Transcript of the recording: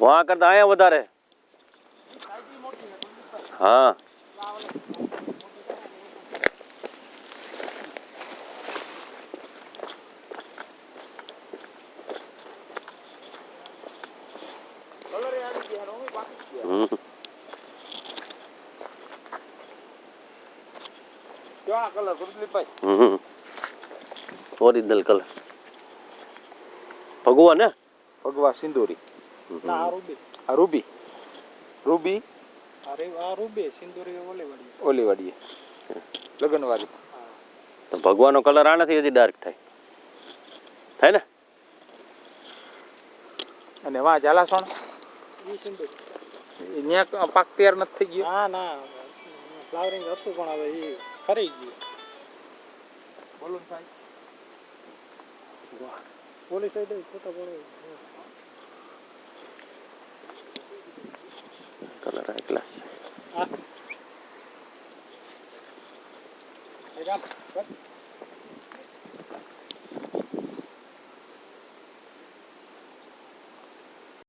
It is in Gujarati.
वहां करता आया વધારે हाँ કલર ગુરદલીભાઈ ઓરિજિનલ કલર ભગવા ને ભગવા સિંદૂરી ના રૂબી આ રૂબી રૂબી અરે આ રૂબી સિંદૂરી ઓલી વાડી લગન વાળી તો ભગવાનો કલર આનાથી હજી ડાર્ક થાય ને અને વાહ જાલાસણ ઈ સિંદૂરી અહીંયા પાક તૈયાર નથી થઈ ગયો ના ના ફ્લાવરિંગ હતું પણ હવે ઈ ખરી ગયું બોલો ને ભાઈ પોલીસ સાઈડ ફોટો પડે કલર આ ક્લાસ હા એ રામ